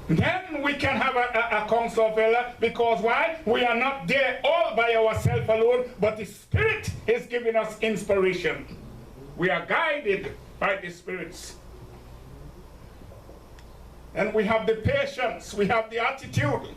Then we can have a council of elders, because why? We are not there all by ourselves alone, but the Spirit is giving us inspiration. We are guided by the spirits. And we have the patience, we have the attitude,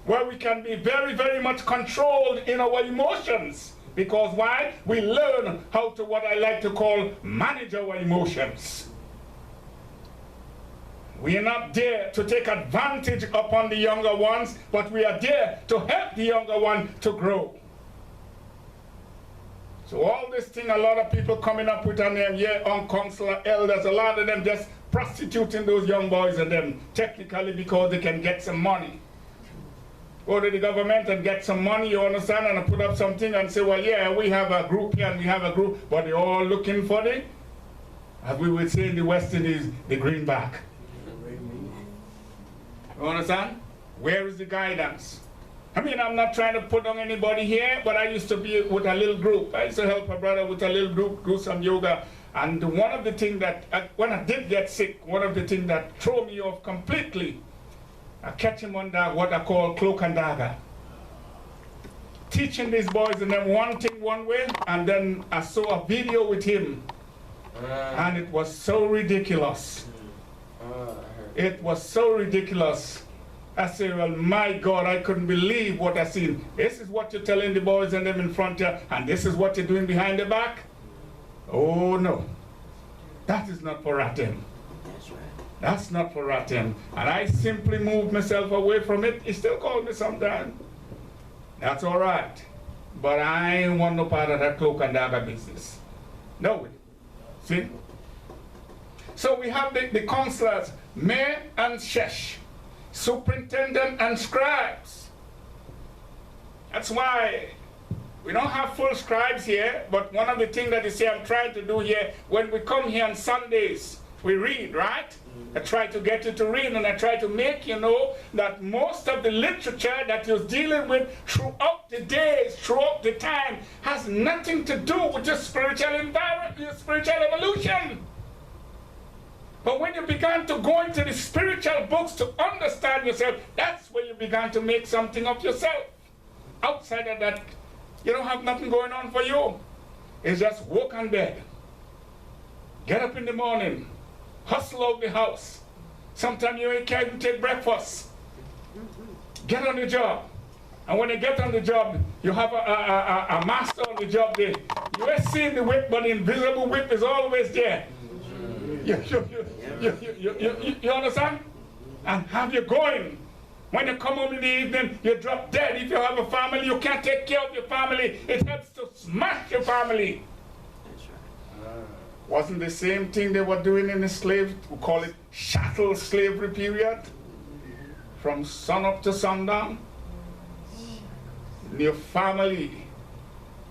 where we can be very, very much controlled in our emotions. Because why? We learn how to, what I like to call, manage our emotions. We are not there to take advantage upon the younger ones, but we are there to help the younger one to grow. So all this thing, a lot of people coming up with a name, yeah, on counselor, elders, a lot of them just prostituting those young boys and them, technically because they can get some money. Go to the government and get some money, you understand, and put up something and say, well, yeah, we have a group here and we have a group, but they're all looking for the, as we would say in the West Indies, the greenback. You understand? Where is the guidance? I mean, I'm not trying to put on anybody here, but I used to be with a little group. I used to help a brother with a little group, do some yoga. And one of the things that, when I did get sick, one of the things that threw me off completely, I catch him under what I call cloak and dagger. Teaching these boys and them one thing one way, and then I saw a video with him, and it was so ridiculous. It was so ridiculous. I said, well, my God, I couldn't believe what I seen. This is what you're telling the boys and them in front here, and this is what you're doing behind the back? Oh, no. That is not for RaTem. That's right. That's not for RaTem. And I simply moved myself away from it. He still calls me sometimes. That's all right. But I ain't want no part of that cloak and dagger business. No way. See? So we have the counselors, Maat and Shesh, superintendent and scribes. That's why we don't have full scribes here, but one of the things that you see I'm trying to do here, when we come here on Sundays, we read, right? I try to get you to read, and I try to make you know that most of the literature that you're dealing with throughout the days, throughout the time, has nothing to do with your spiritual environment, your spiritual evolution. But when you began to go into the spiritual books to understand yourself, that's when you began to make something of yourself. Outside of that, you don't have nothing going on for you. It's just walk on bed, get up in the morning, hustle out the house. Sometimes you can't even take breakfast. Get on the job. And when you get on the job, you have a master on the job there. You ain't seeing the whip, but the invisible whip is always there. You understand? And have you going. When you come home in the evening, you drop dead. If you have a family, you can't take care of your family. It helps to smash your family. That's right. Wasn't the same thing they were doing in the slave, we call it chattel slavery period? From sun up to sundown? Your family,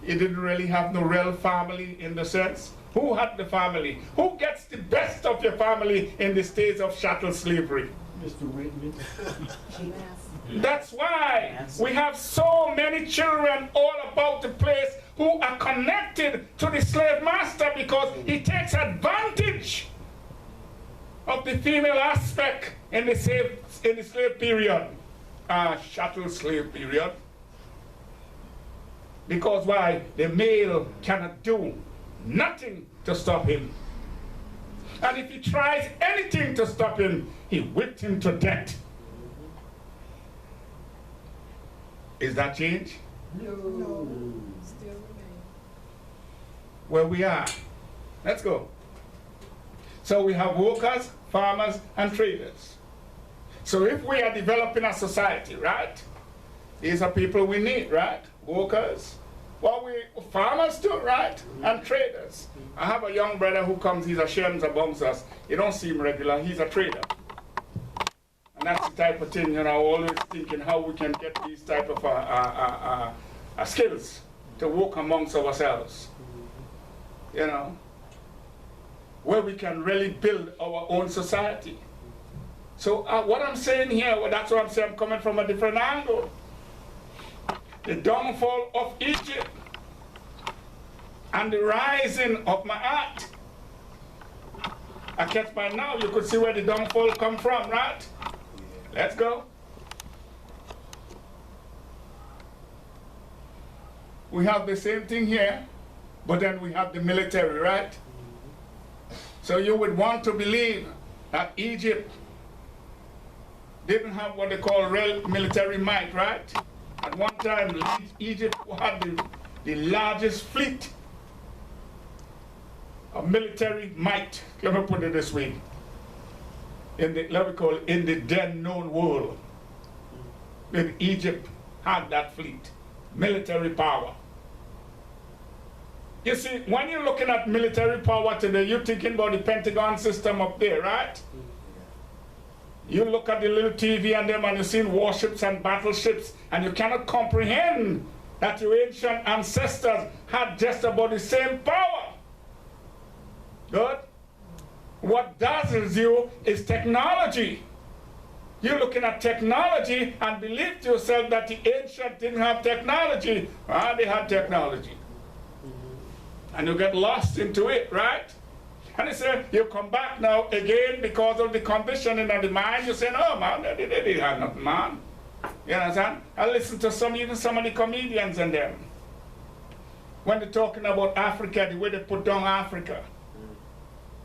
you didn't really have no real family in the sense. Who had the family? Who gets the best of your family in the days of chattel slavery? Mr. Whitman. That's why we have so many children all about the place who are connected to the slave master, because he takes advantage of the female aspect in the slave period, chattel slave period. Because why? The male cannot do nothing to stop him. And if he tries anything to stop him, he whipped him to death. Is that change? No. Still remain. Where we are. Let's go. So we have workers, farmers, and traders. So if we are developing a society, right? These are people we need, right? Workers. Well, we farmers too, right? And traders. I have a young brother who comes, he's a Shems amongst us. You don't see him regular, he's a trader. And that's the type of thing, you know, always thinking how we can get these type of skills to work amongst ourselves. You know, where we can really build our own society. So what I'm saying here, well, that's what I'm saying, I'm coming from a different angle. The downfall of Egypt and the rising of Maat. I catch by now, you could see where the downfall come from, right? Let's go. We have the same thing here, but then we have the military, right? So you would want to believe that Egypt didn't have what they call real military might, right? At one time, Egypt had the largest fleet of military might, let me put it this way, in the, let me call it, in the then known world. When Egypt had that fleet, military power. You see, when you're looking at military power today, you're thinking about the Pentagon system up there, right? You look at the little TV and them and you're seeing warships and battleships, and you cannot comprehend that your ancient ancestors had just about the same power. Good? What dazzles you is technology. You're looking at technology and believe to yourself that the ancient didn't have technology. Ah, they had technology. And you get lost into it, right? And they say, you come back now again because of the conditioning of the mind. You say, no, man, they didn't have nothing, man. You understand? I listen to even some of the comedians and them. When they're talking about Africa, the way they put down Africa.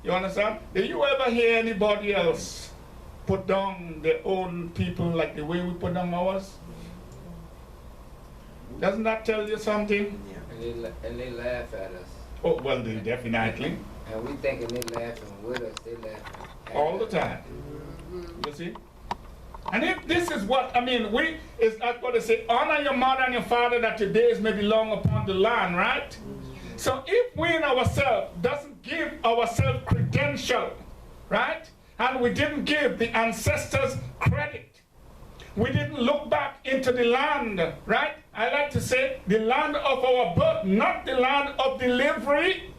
You understand? Did you ever hear anybody else put down their own people like the way we put down ours? Doesn't that tell you something? Yeah. And they laugh at us. Oh, well, they definitely. And we thinking they laughing with us, they laughing at All the us. time. You see? And if this is what, I mean, it's like what they say, honor your mother and your father that your days may be long upon the land, right? So if we in ourselves doesn't give ourselves credential, right? And we didn't give the ancestors credit. We didn't look back into the land, right? I like to say the land of our birth, not the land of delivery.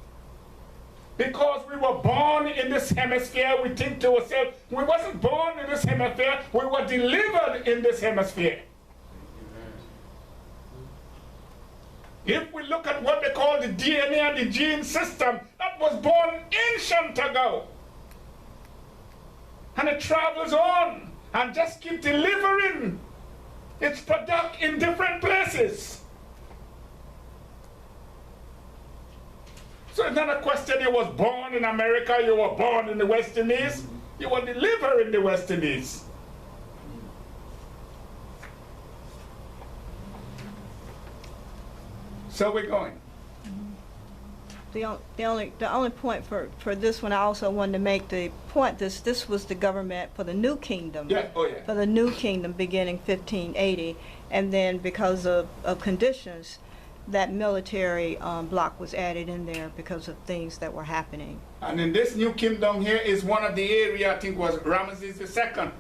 Because we were born in this hemisphere, we think to ourselves, we wasn't born in this hemisphere, we were delivered in this hemisphere. If we look at what they call the DNA and the gene system, that was born ancient ago. And it travels on and just keep delivering its product in different places. So it's not a question you was born in America, you were born in the West Indies, you were delivered in the West Indies. So we're going. The only point for this one, I also wanted to make the point, this was the government for the New Kingdom. Yeah, oh yeah. For the New Kingdom beginning 1580, and then because of conditions, that military block was added in there because of things that were happening. And in this New Kingdom here is one of the area, I think was Ramesses II,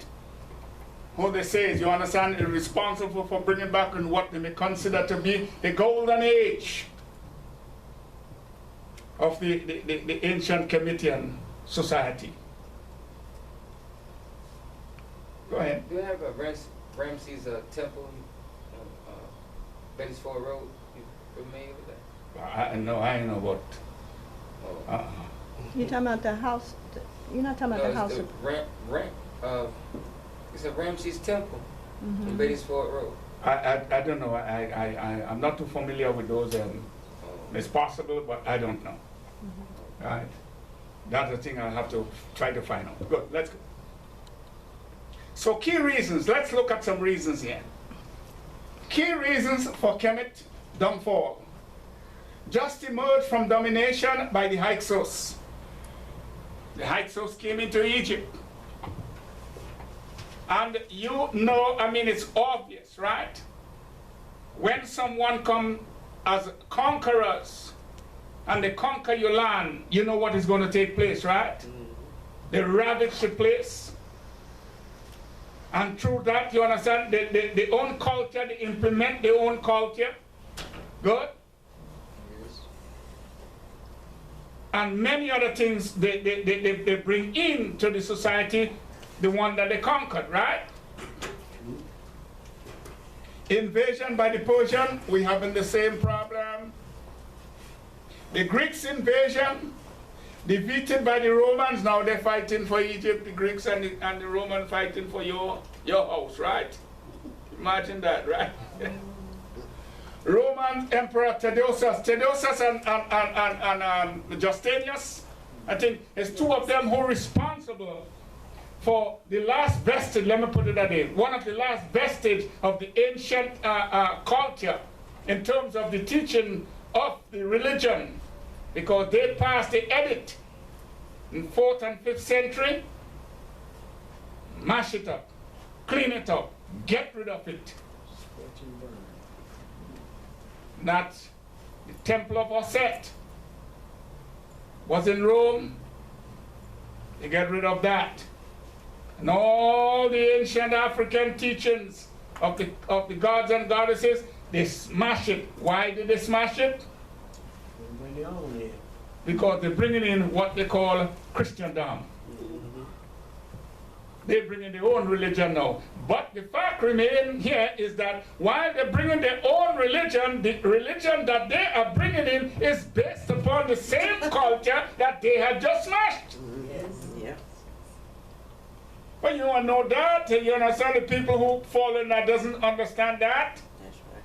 who they say is, you understand, is responsible for bringing back in what they may consider to be the golden age of the ancient Kemetian society. Go ahead. Do you have a Ramses temple, Beattisford Road? You familiar with that? I know what. Oh. You're talking about the house, you're not talking about the house of... It's a Ramses temple Mhm. in Beattisford Road. I don't know. I'm not too familiar with those. It's possible, but I don't know. Right? That's the thing I'll have to try to find out. Good, let's go. So key reasons, let's look at some reasons here. Key reasons for Kemet downfall. Just emerged from domination by the Hyksos. The Hyksos came into Egypt. And you know, I mean, it's obvious, right? When someone comes as conquerors and they conquer your land, you know what is going to take place, right? They ravage the place. And through that, you understand, they own culture, they implement their own culture. Good? Yes. And many other things they bring into the society, the one that they conquered, right? Invasion by the Persian, we having the same problem. The Greeks' invasion, Defeated by the Romans, now they're fighting for Egypt, the Greeks and the Romans fighting for your house, right? Imagine that, right? Roman Emperor Theodosius and Justinius, I think it's two of them who are responsible for the last vestige, let me put it that way, one of the last vestige of the ancient culture in terms of the teaching of the religion, because they passed the edict in 4th and 5th century, mash it up, clean it up, get rid of it. That's the Temple of Amun was in Rome. They get rid of that. And all the ancient African teachings of the gods and goddesses, they smash it. Why did they smash it? Because they're bringing in what they call Christendom. They bring in their own religion now. But the fact remains here is that while they're bringing their own religion, the religion that they are bringing in is based upon the same culture that they have just smashed. Yes. Yeah. But you want to know that? You understand? The people who fall in that doesn't understand that? That's right.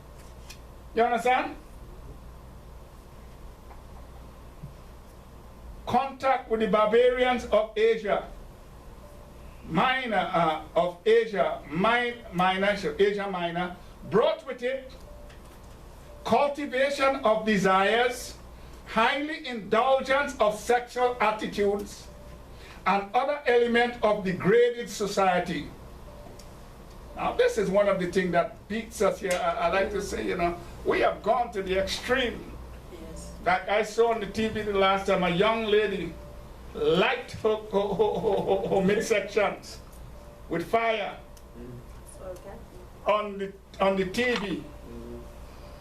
You understand? Contact with the barbarians of Asia. Asia Minor, brought with it cultivation of desires, highly indulgence of sexual attitudes, and other element of degraded society. Now this is one of the things that beats us here. I like to say, you know, we have gone to the extreme. Yes. Like I saw on the TV the last time, a young lady light her midsections with fire on the TV.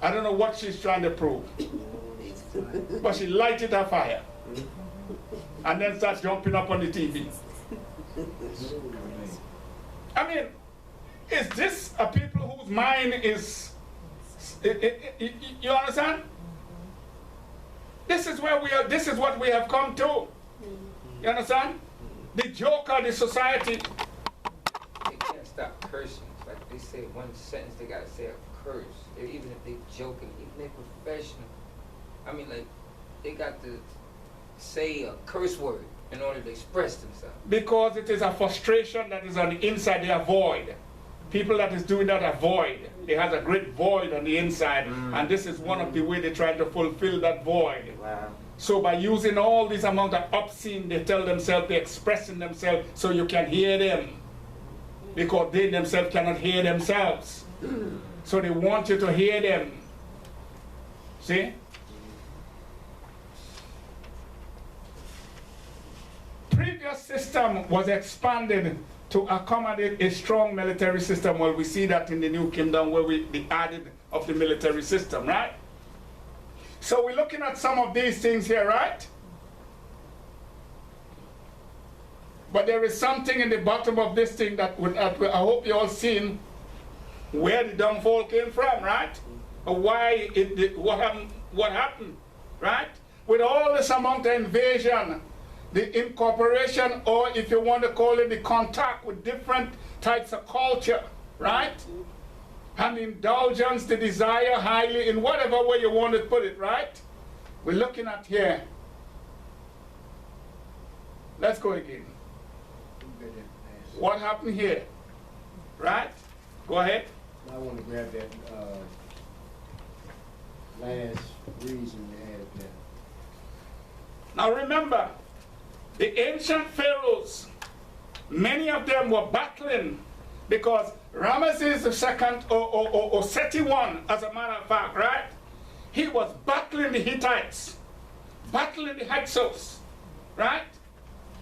I don't know what she's trying to prove, but she lighted her fire and then starts jumping up on the TV. I mean, is this a people whose mind is, you understand? This is where we are, this is what we have come to. You understand? The joke of the society. They can't stop cursing. Like they say one sentence, they gotta say a curse. Even if they joking, even if they professional. I mean, like, they got to say a curse word in order to express themselves. Because it is a frustration that is on the inside, they avoid. People that is doing that avoid. They have a great void on the inside, and this is one of the ways they try to fulfill that void. Wow. So by using all this amount of obscene, they tell themselves, they're expressing themselves so you can hear them. Because they themselves cannot hear themselves. So they want you to hear them. See? Previous system was expanded to accommodate a strong military system. Well, we see that in the New Kingdom where we added of the military system, right? So we're looking at some of these things here, right? But there is something in the bottom of this thing that I hope you all seen where the downfall came from, right? Or why what happened, right? With all this amount of invasion, the incorporation, or if you want to call it the contact with different types of culture, right? And indulgence, the desire highly in whatever way you want to put it, right? We're looking at here. Let's go again. What happened here? Right? Go ahead. I want to grab that last reason they had there. Now remember, the ancient pharaohs, many of them were battling because Ramesses II, or Seti I, as a matter of fact, right? He was battling the Hittites, battling the Hyksos, right?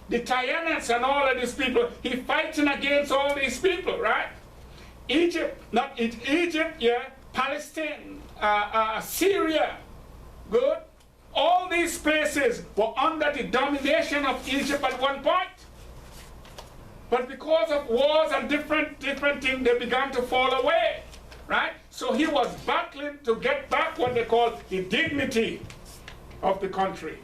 The Tyranids and all of these people, he fighting against all these people, right? Egypt, yeah, Palestine, Syria, good? All these places were under the domination of Egypt at one point. But because of wars and different things, they began to fall away, right? So he was battling to get back what they call the dignity of the country.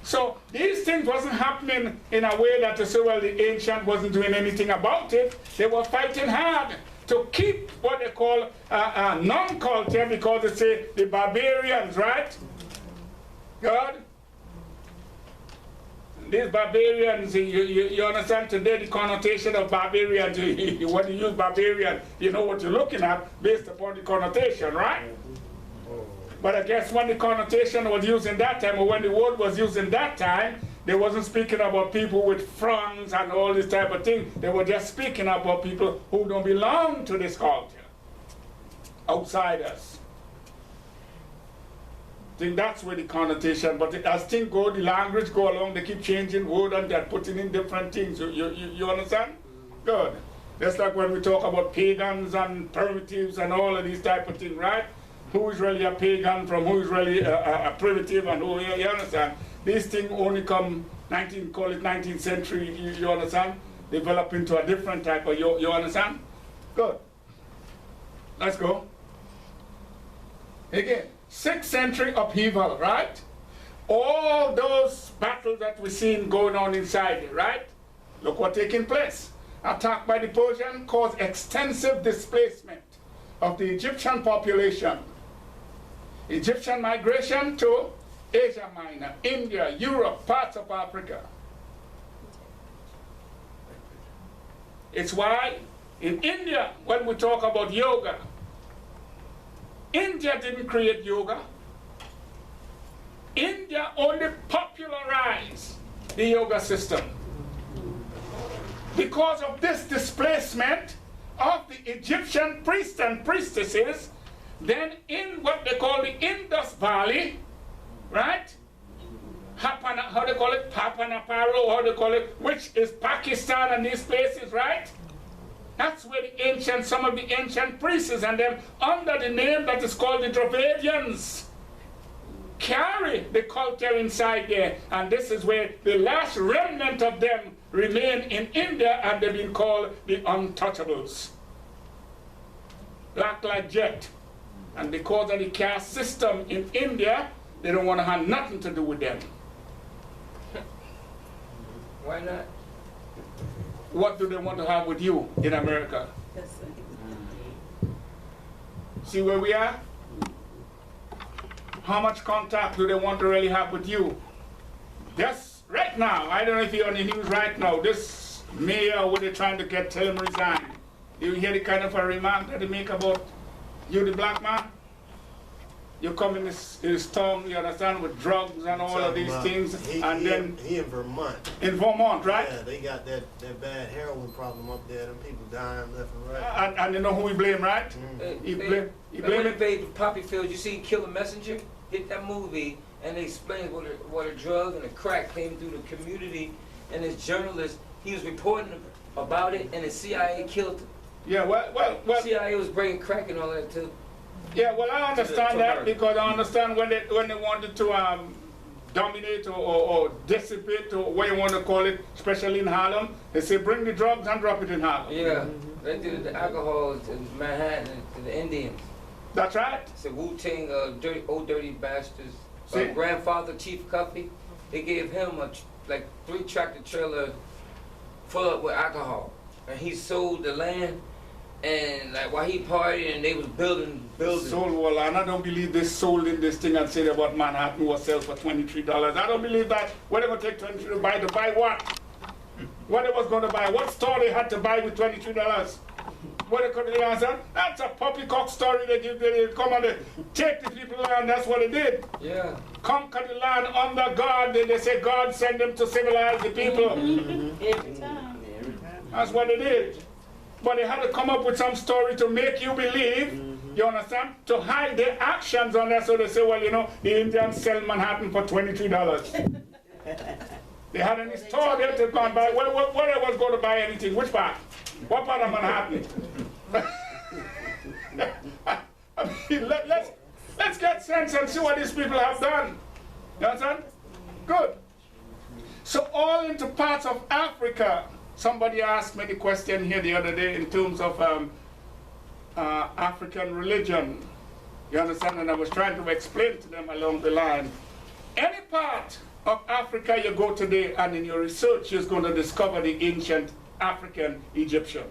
So these things wasn't happening in a way that to say, well, the ancient wasn't doing anything about it. They were fighting hard to keep what they call non-culture, because they say the barbarians, right? God? These barbarians, you understand today the connotation of barbarians. When you use barbarian, you know what you're looking at based upon the connotation, right? But I guess when the connotation was used in that time, or when the word was used in that time, they wasn't speaking about people with fronts and all this type of thing. They were just speaking about people who don't belong to this culture, outsiders. I think that's where the connotation, but as things go, the language go along, they keep changing word and they're putting in different things. You understand? Good. That's like when we talk about pagans and primitives and all of these type of things, right? Who is really a pagan from who is really a primitive, and who, you understand? These things only come, call it 19th century, you understand? Develop into a different type of, you understand? Good. Let's go. Again, 6th century upheaval, right? All those battles that we're seeing going on inside it, right? Look what's taking place. Attack by the Persian caused extensive displacement of the Egyptian population. Egyptian migration to Asia Minor, India, Europe, parts of Africa. It's why in India, when we talk about yoga, India didn't create yoga. India only popularized the yoga system. Because of this displacement of the Egyptian priests and priestesses, then in what they call the Indus Valley, right? How they call it? Papanaparo, how they call it, which is Pakistan and these places, right? That's where the ancient, some of the ancient priests and them, under the name that is called the Dravidians, carry the culture inside there. And this is where the last remnant of them remain in India, and they've been called the untouchables. Black like jet. And because of the caste system in India, they don't want to have nothing to do with them. Why not? What do they want to have with you in America? See where we are? How much contact do they want to really have with you? Just right now, I don't know if you're on the news right now, this mayor, what they're trying to get, tell him resign. You hear the kind of a remark that they make about you, the black man? You come in this town, you understand, with drugs and all of these things, and then... He in Vermont. In Vermont, right? Yeah, they got that bad heroin problem up there, them people dying left and right. And you know who we blame, right? He blame it. The Poppy Fields, you see Kill a Messenger? Hit that movie, and they explained what a drug and a crack came through the community, and this journalist, he was reporting about it, and the CIA killed him. Yeah, well... CIA was bringing crack and all that too. Yeah, well, I understand that, because I understand when they wanted to dominate or dissipate, or what you want to call it, especially in Harlem, they say bring the drugs and drop it in Harlem. Yeah, they did the alcohol to Manhattan, to the Indians. That's right. It's a Wu-Tang, dirty bastards. See? My grandfather, Chief Cuffy, they gave him like 3-tractor trailer full up with alcohol, and he sold the land. And like while he partied and they was building. Sold, well, and I don't believe they sold in this thing and said about Manhattan was sold for $23. I don't believe that. What they going to take $23 to buy what? What they was going to buy? What store they had to buy with $23? What they could answer? That's a poppycock story they give. They come and they take the people and that's what they did. Yeah. Conquer the land under God. They say God sent them to civilize the people. Every time. That's what they did. But they had to come up with some story to make you believe, you understand, to hide their actions on that. So they say, well, you know, the Indians sell Manhattan for $23. They had any store there to go and buy. Where they was going to buy anything? Which part? What part of Manhattan? I mean, let's get sense and see what these people have done. You understand? Good. So all into parts of Africa. Somebody asked me the question here the other day in terms of African religion. You understand? And I was trying to explain to them along the line. Any part of Africa you go today, and in your research, you're going to discover the ancient African Egyptian.